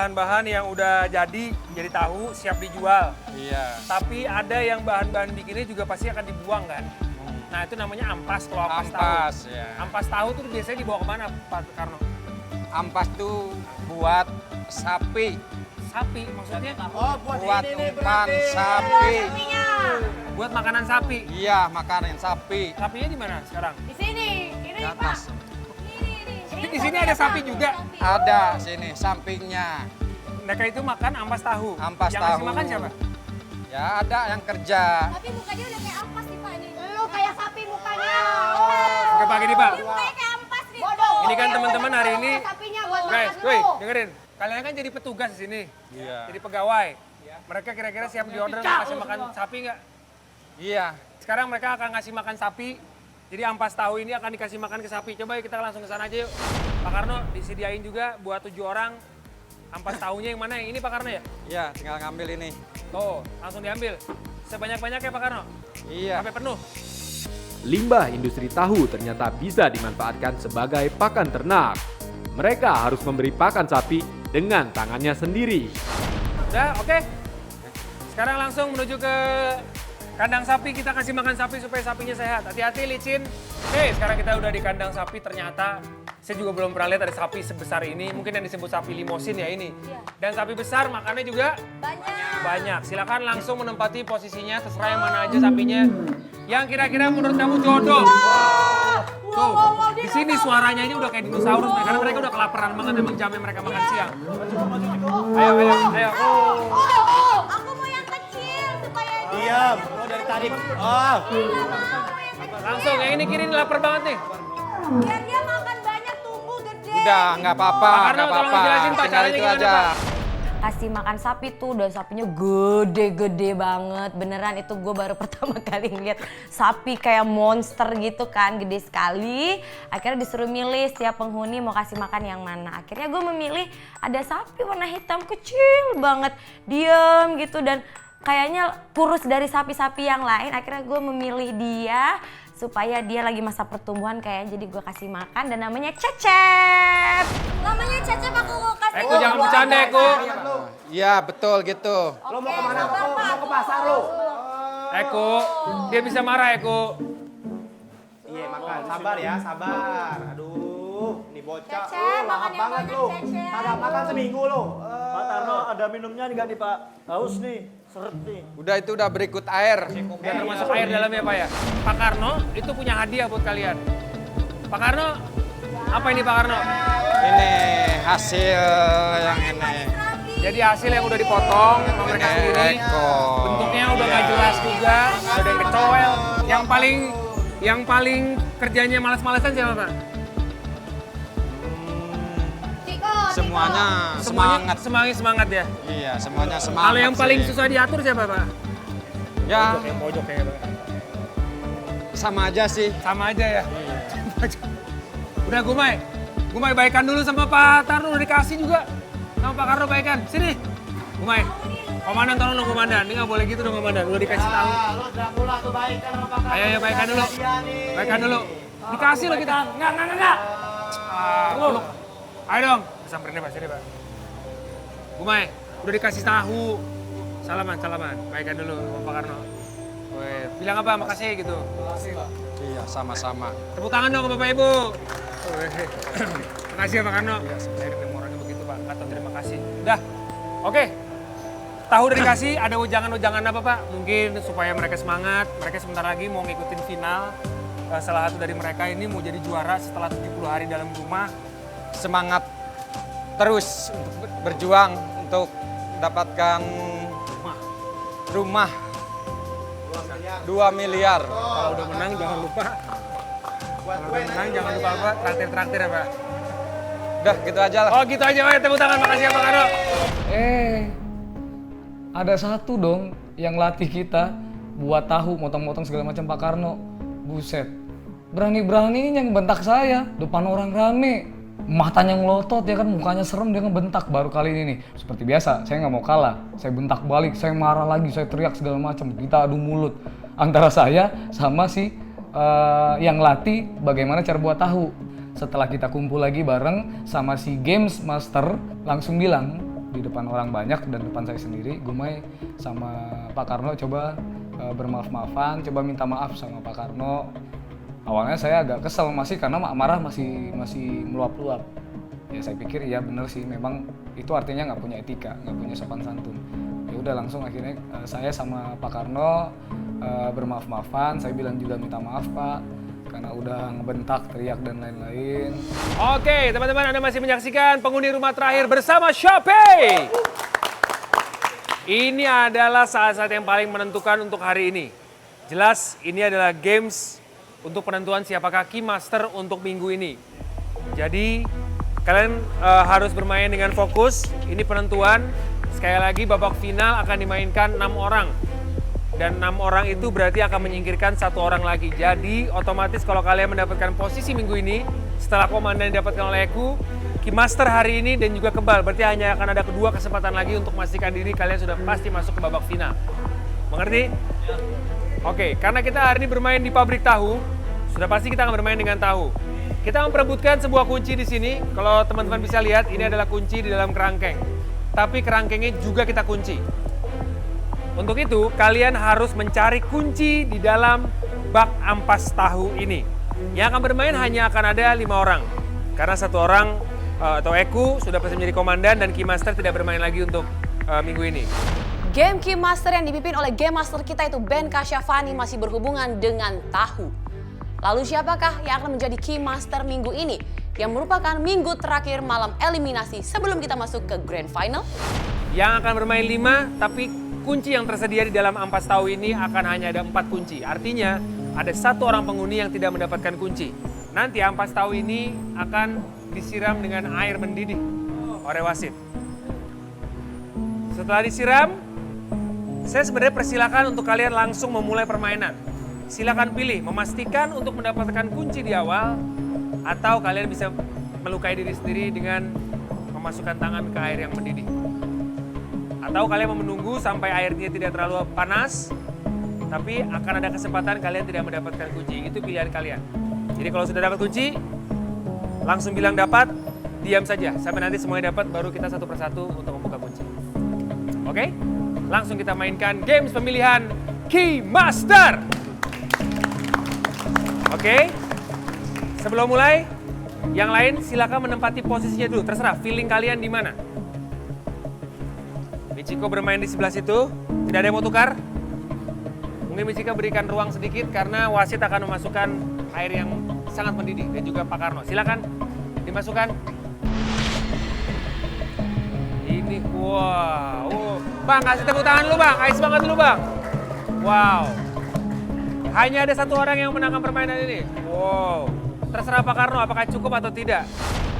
bahan-bahan yang udah jadi tahu, siap dijual. Iya. Tapi ada yang bahan-bahan bikinnya juga pasti akan dibuang kan? Nah itu namanya ampas, kalau ampas tahu. Ampas, ya. Ampas tahu tuh biasanya dibawa kemana Pak Karno? Ampas tuh buat sapi. Sapi maksudnya? Buat umpan sapi. Buat makanan sapi? Iya, makanan sapi. Sapinya di mana sekarang? Di sini, ini Di Pak. atas. Di sini ada sapi juga? Ada sini, sampingnya. Mereka itu makan ampas tahu? Ampas yang tahu. ngasih makan siapa? Ya ada yang kerja. Tapi mukanya udah kayak ampas nih Pak ini. Lu kayak sapi mukanya. Oke Pak gini Pak. Ini mukanya kayak ampas nih. Bodoh. Ini kan teman-teman hari ini, Sapinya buat guys, makan woi dulu. dengerin. Kalian kan jadi petugas di sini, Iya. jadi pegawai. Mereka kira-kira siap diorder untuk kasih makan sapi nggak? Iya. Sekarang mereka akan ngasih makan sapi. Jadi ampas tahu ini akan dikasih makan ke sapi. Coba yuk kita langsung ke sana aja yuk. Pak Karno disediain juga buat 7 orang. Ampas tahunya yang mana? Yang ini Pak Karno ya? Iya, tinggal ngambil ini. Tuh, langsung diambil. Sebanyak-banyaknya Pak Karno? Iya. Sampai penuh. Limbah industri tahu ternyata bisa dimanfaatkan sebagai pakan ternak. Mereka harus memberi pakan sapi dengan tangannya sendiri. Udah, oke. Sekarang langsung menuju ke kandang sapi. Kita kasih makan sapi supaya sapinya sehat. Hati-hati licin. Oke, sekarang kita udah di kandang sapi. Ternyata saya juga belum pernah lihat ada sapi sebesar ini. Mungkin yang disebut sapi limosin ya ini. Dan sapi besar makannya juga banyak. Silakan langsung menempati posisinya. Terserah yang mana aja sapinya. Yang kira-kira menurut kamu jodoh. Tuh, di sini suaranya ini udah kayak dinosaurus. Karena mereka udah kelaparan banget. Emang jamnya mereka makan siang. Ayo. Aku mau yang kecil supaya Diam, oh dari tadi. Oh. Langsung, yang ini kiri ini lapar banget nih. biar dia makan banyak tumbuh gede. Udah, nggak apa-apa, Pak Karno, nggak tolong apa-apa. dijelasin, Pak, Tinggal caranya itu gimana, aja. Pak? Kasih makan sapi tuh, dan sapinya gede-gede banget. Beneran itu gue baru pertama kali ngeliat sapi kayak monster gitu kan, gede sekali. Akhirnya disuruh milih setiap penghuni mau kasih makan yang mana. Akhirnya gue memilih ada sapi warna hitam kecil banget, diem gitu dan kayaknya kurus dari sapi-sapi yang lain. Akhirnya gue memilih dia supaya dia lagi masa pertumbuhan kayaknya, jadi gue kasih makan dan namanya Cecep. Namanya Cecep aku kasih. Eko jangan bercanda Eko. Iya, betul gitu. Lo mau kemana? Mau ke pasar lo? Eko, dia bisa marah Eko. Iya makan, sabar ya, sabar. Aduh, ini bocah. Cecep, makan Lahap yang banget banyak, lo. Cecep. Kagak makan seminggu lo. Pak Tarno, ada minumnya nggak nih Pak? Haus nih, seret nih. Udah itu udah berikut air. Dan termasuk air dalamnya Pak ya. Pak Karno itu punya hadiah buat kalian. Pak Karno, apa ini Pak Karno? Ini hasil yang ini. Jadi hasil yang udah dipotong sama mereka sendiri. Eko. Bentuknya udah gak jelas juga, udah ada yang kecowel. Yang paling kerjanya malas-malasan siapa Pak? Ciko, Semuanya Semuanya semangat. semangat ya. Iya, semuanya semangat. Kalau yang paling sih. susah diatur siapa Pak? Ya, Yang pojok ya Pak. sama aja sih. Sama aja ya. Udah Gumai baikan dulu sama Pak Tarno, udah dikasih juga. Sama Pak Karno baikan, sini. Gumai, komandan tolong dong komandan, ini nggak boleh gitu dong komandan, udah dikasih tahu. Lo Dracula tuh baik kan sama Pak Karno. Ayo baikan dulu, Dia nih. baikan dulu. Dikasih loh kita. Enggak. Peluk. Ayo dong, samperin deh Pak, sini Pak. Gumai, udah dikasih tahu. Salaman, baikan dulu sama Pak Karno. Weh, bilang apa, makasih gitu. Iya, sama-sama. Tepuk tangan dong ke Bapak Ibu. Makasih ya Pak Karno. Saya orangnya begitu Pak, kata terima kasih. Udah, oke. Tahu udah dikasih, ada ujangan-ujangan apa Pak? Mungkin supaya mereka semangat, mereka sebentar lagi mau ngikutin final. Salah satu dari mereka ini mau jadi juara setelah 70 hari dalam rumah. Semangat terus untuk berjuang untuk mendapatkan rumah 2 miliar. Kalau udah menang jangan lupa. Kalau udah menang jangan lupa apa? Traktir ya Pak. Udah gitu aja lah. Oh gitu aja Pak, tepuk tangan. Makasih ya Pak Karno. Ada satu dong yang latih kita buat tahu motong-motong segala macam Pak Karno. Buset, berani-beraninya ngebentak saya depan orang rame. Matanya ngelotot ya kan, mukanya serem, dia ngebentak. Baru kali ini nih, seperti biasa saya nggak mau kalah. Saya bentak balik, saya marah lagi, saya teriak segala macam. Kita adu mulut antara saya sama si yang latih bagaimana cara buat tahu. Setelah kita kumpul lagi bareng sama si Games Master, langsung bilang di depan orang banyak dan depan saya sendiri, Gumai sama Pak Karno coba bermaaf-maafan, coba minta maaf sama Pak Karno. Awalnya saya agak kesel masih karena marah masih meluap-luap. Ya saya pikir ya bener sih, memang itu artinya nggak punya etika, nggak punya sopan santun. Ya udah langsung akhirnya saya sama Pak Karno bermaaf-maafan, saya bilang juga minta maaf Pak karena udah ngebentak, teriak dan lain-lain. Oke, teman-teman, Anda masih menyaksikan penghuni rumah terakhir bersama Shopee. Ini adalah saat-saat yang paling menentukan untuk hari ini. Jelas ini adalah games untuk penentuan siapakah Key Master untuk minggu ini. Jadi kalian harus bermain dengan fokus. Ini penentuan. Sekali lagi babak final akan dimainkan 6 orang. Dan 6 orang itu berarti akan menyingkirkan 1 orang lagi. Jadi otomatis kalau kalian mendapatkan posisi minggu ini, setelah komandan didapatkan oleh Eku, Key Master hari ini dan juga Kebal, berarti hanya akan ada kedua kesempatan lagi untuk memastikan diri kalian sudah pasti masuk ke babak final. Mengerti? Oke, karena kita hari ini bermain di pabrik tahu, sudah pasti kita akan bermain dengan tahu. Kita memperebutkan sebuah kunci di sini. Kalau teman-teman bisa lihat, ini adalah kunci di dalam kerangkeng. Tapi kerangkengnya juga kita kunci. Untuk itu, kalian harus mencari kunci di dalam bak ampas tahu ini. Yang akan bermain hanya akan ada 5 orang. Karena 1 orang atau Eku sudah pasti menjadi komandan dan Key Master tidak bermain lagi untuk minggu ini. Game Key Master yang dipimpin oleh Game Master kita itu Ben Kasyafani masih berhubungan dengan tahu. Lalu siapakah yang akan menjadi Key Master minggu ini? Yang merupakan minggu terakhir malam eliminasi sebelum kita masuk ke Grand Final? Yang akan bermain 5, tapi kunci yang tersedia di dalam ampas tahu ini akan hanya ada 4 kunci. Artinya ada 1 orang penghuni yang tidak mendapatkan kunci. Nanti ampas tahu ini akan disiram dengan air mendidih oleh wasit. Setelah disiram, saya sebenarnya persilakan untuk kalian langsung memulai permainan. Silakan pilih, memastikan untuk mendapatkan kunci di awal, atau kalian bisa melukai diri sendiri dengan memasukkan tangan ke air yang mendidih. Atau kalian mau menunggu sampai airnya tidak terlalu panas, tapi akan ada kesempatan kalian tidak mendapatkan kunci. Itu pilihan kalian. Jadi kalau sudah dapat kunci, langsung bilang dapat, diam saja. Sampai nanti semuanya dapat, baru kita satu persatu untuk membuka kunci. Oke? Langsung kita mainkan games pemilihan Key Master. Oke? Sebelum mulai, yang lain silakan menempati posisinya dulu. Terserah, feeling kalian di mana. Michiko bermain di sebelah situ, tidak ada yang mau tukar. Mungkin Michiko berikan ruang sedikit karena wasit akan memasukkan air yang sangat mendidih dan juga Pak Karno. Silakan dimasukkan. Ini wow. Bang, kasih tepuk tangan dulu Bang, ais banget dulu Bang. Wow. Hanya ada 1 orang yang menangkan permainan ini. Wow. Terserah Pak Karno apakah cukup atau tidak.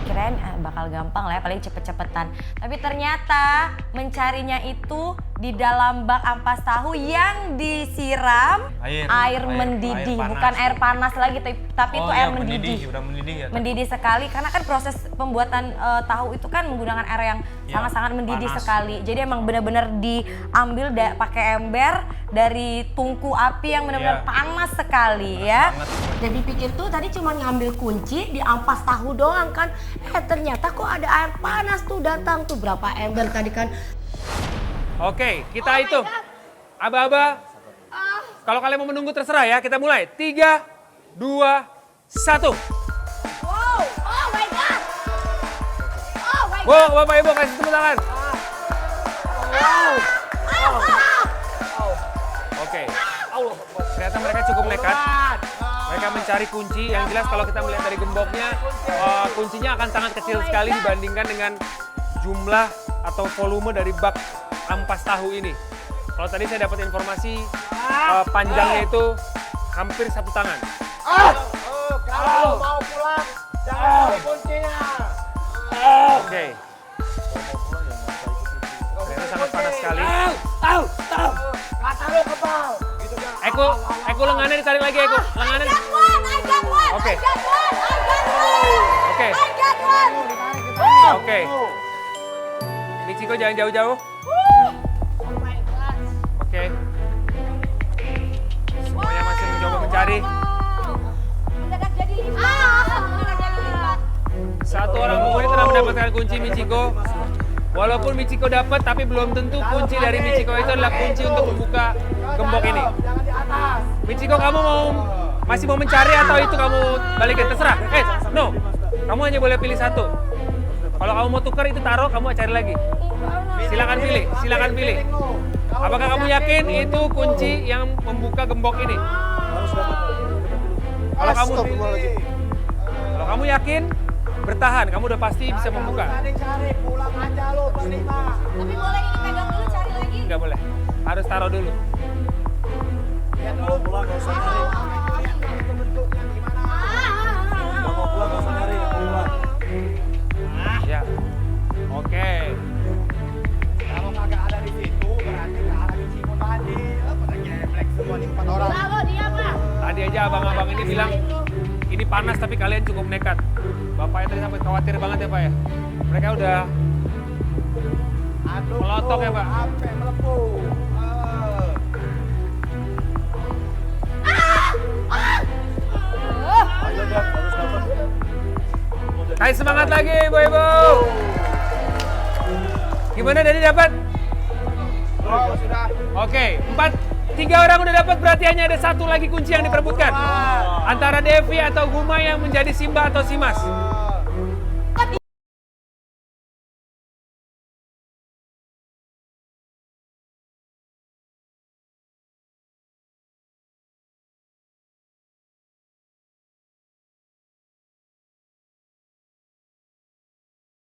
Kirain bakal gampang lah ya, paling cepet-cepetan. Tapi ternyata mencarinya itu di dalam bak ampas tahu yang disiram air mendidih. Bukan air panas lagi, tapi itu air mendidih. Udah mendidih ya. Mendidih sekali, karena kan proses pembuatan tahu itu kan menggunakan air yang sangat-sangat mendidih sekali. Jadi emang benar-benar diambil pakai ember dari tungku api yang benar-benar panas sekali ya. Jadi pikir tuh tadi cuma ngambil kunci di ampas tahu doang kan. Ternyata kok ada air panas tuh datang tuh, berapa ember tadi kan. Oke, kita hitung. Aba-aba, kalau kalian mau menunggu terserah ya, kita mulai. 3, 2, 1. Wow, oh my god. Oh my god. Wow, Bapak Ibu kasih tepuk tangan. Oke, ternyata mereka cukup nekat. Mereka mencari kunci, yang jelas kalau kita melihat dari gemboknya, kuncinya akan sangat kecil sekali dibandingkan dengan jumlah atau volume dari bak ampas tahu ini. Kalau tadi saya dapat informasi, panjangnya itu hampir 1 tangan. Kalau mau pulang, jangan kuncinya. Oke. Ternyata sangat panas sekali. Kata lu Kebal. Eko lengannya ditarik lagi, Eko. Lengannya. Oke. Oke. Oke. Michiko jangan jauh-jauh. Oke. Semuanya masih mencoba mencari. Mendadak jadi ini. 1 orang penghuni telah mendapatkan kunci Michiko. Walaupun Michiko dapat, tapi belum tentu kunci dari Michiko itu adalah kunci untuk membuka gembok ini. Michiko, kamu masih mau mencari atau itu kamu balikin? Terserah. No. Kamu hanya boleh pilih satu. Kalau kamu mau tukar itu taruh, kamu cari lagi. Silakan pilih, silakan pilih. Apakah kamu yakin itu kunci yang membuka gembok ini? Kalau kamu yakin, bertahan. Kamu udah pasti bisa membuka. Tapi boleh ini pegang dulu, cari lagi. Nggak boleh. Harus taruh dulu. Ya. Oke. Kalau kagak ada di situ, berarti nggak ada Michiko tadi. Pada geblek semua nih 4 orang. Bravo dia Pak. Tadi aja abang-abang ini bilang ini panas tapi kalian cukup nekat. Bapaknya tadi sampai khawatir banget ya Pak ya. Mereka udah melotok ya Pak. Sampai melepuh. Ayo dah, harus dapat. Kasih semangat lagi ibu-ibu. Gimana Dani dapat? Oh, sudah. Oke, 3 orang udah dapat, berarti hanya ada satu lagi kunci yang diperebutkan. Antara Devi atau Guma yang menjadi Simba atau Simas.